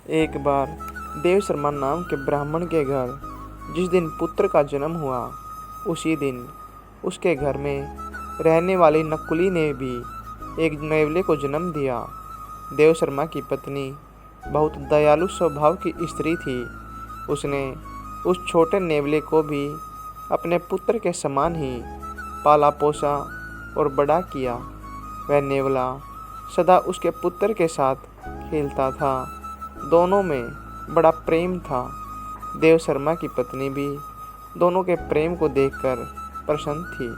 एक बार देव शर्मा नाम के ब्राह्मण के घर जिस दिन पुत्र का जन्म हुआ, उसी दिन उसके घर में रहने वाली नकुली ने भी एक नेवले को जन्म दिया। देव शर्मा की पत्नी बहुत दयालु स्वभाव की स्त्री थी। उसने उस छोटे नेवले को भी अपने पुत्र के समान ही पाला पोसा और बड़ा किया। वह नेवला सदा उसके पुत्र के साथ खेलता था। दोनों में बड़ा प्रेम था। देव शर्मा की पत्नी भी दोनों के प्रेम को देखकर प्रसन्न थी,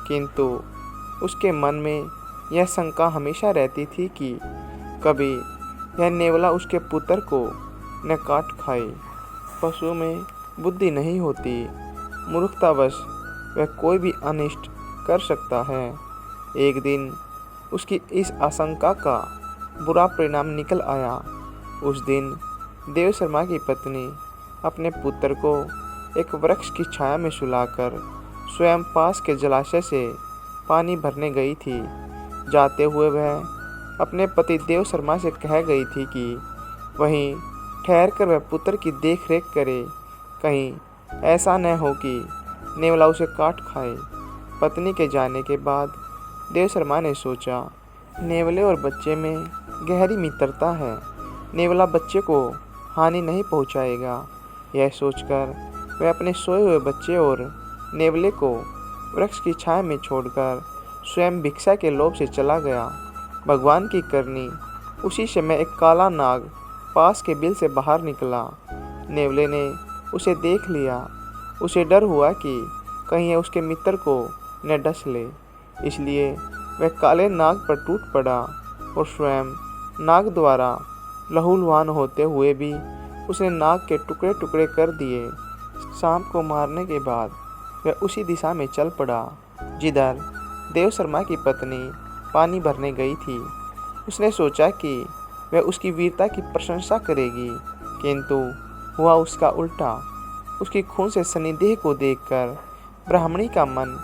किंतु उसके मन में यह शंका हमेशा रहती थी कि कभी यह नेवला उसके पुत्र को न काट खाए। पशु में बुद्धि नहीं होती, मूर्खतावश वह कोई भी अनिष्ट कर सकता है। एक दिन उसकी इस आशंका का बुरा परिणाम निकल आया। उस दिन देव शर्मा की पत्नी अपने पुत्र को एक वृक्ष की छाया में सुलाकर स्वयं पास के जलाशय से पानी भरने गई थी। जाते हुए वह अपने पति देव शर्मा से कह गई थी कि वहीं ठहरकर वह पुत्र की देख रेख करे, कहीं ऐसा न हो कि नेवला उसे काट खाए। पत्नी के जाने के बाद देव शर्मा ने सोचा, नेवले और बच्चे में गहरी मित्रता है, नेवला बच्चे को हानि नहीं पहुंचाएगा। यह सोचकर वह अपने सोए हुए बच्चे और नेवले को वृक्ष की छाया में छोड़कर स्वयं भिक्षा के लोभ से चला गया। भगवान की करनी, उसी समय एक काला नाग पास के बिल से बाहर निकला। नेवले ने उसे देख लिया। उसे डर हुआ कि कहीं यह उसके मित्र को न डस ले, इसलिए वह काले नाग पर टूट पड़ा और स्वयं नाग द्वारा लहूलुहान होते हुए भी उसने नाग के टुकड़े टुकड़े कर दिए। सांप को मारने के बाद वह उसी दिशा में चल पड़ा जिधर देव शर्मा की पत्नी पानी भरने गई थी। उसने सोचा कि वह उसकी वीरता की प्रशंसा करेगी, किंतु हुआ उसका उल्टा। उसकी खून से सन्निदेह को देखकर ब्राह्मणी का मन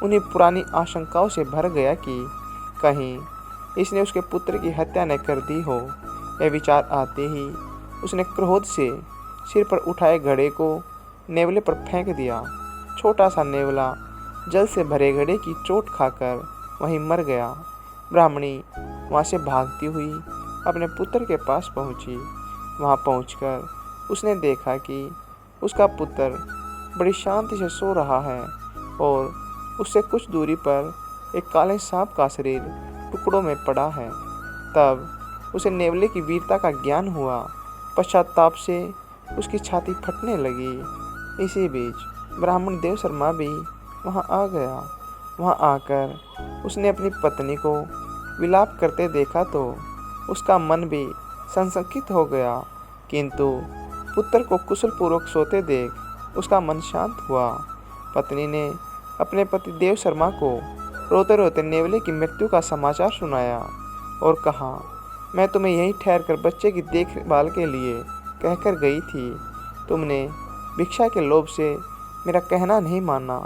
उन्हीं पुरानी आशंकाओं से भर गया कि कहीं इसने उसके पुत्र की हत्या न कर दी हो। यह विचार आते ही उसने क्रोध से सिर पर उठाए घड़े को नेवले पर फेंक दिया। छोटा सा नेवला जल से भरे घड़े की चोट खाकर वहीं मर गया। ब्राह्मणी वहाँ से भागती हुई अपने पुत्र के पास पहुँची। वहाँ पहुँचकर उसने देखा कि उसका पुत्र बड़ी शांति से सो रहा है और उससे कुछ दूरी पर एक काले सांप का शरीर टुकड़ों में पड़ा है। तब उसे नेवले की वीरता का ज्ञान हुआ। पश्चाताप से उसकी छाती फटने लगी। इसी बीच ब्राह्मण देव शर्मा भी वहाँ आ गया। वहाँ आकर उसने अपनी पत्नी को विलाप करते देखा तो उसका मन भी संशंकित हो गया, किंतु पुत्र को कुशलपूर्वक सोते देख उसका मन शांत हुआ। पत्नी ने अपने पति देव शर्मा को रोते रोते नेवले की मृत्यु का समाचार सुनाया और कहा, मैं तुम्हें यहीं ठहरकर बच्चे की देखभाल के लिए कहकर गई थी। तुमने भिक्षा के लोभ से मेरा कहना नहीं माना।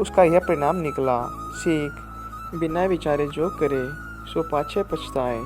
उसका यह परिणाम निकला। सीख, बिना विचारे जो करे सो पाछे पछताए।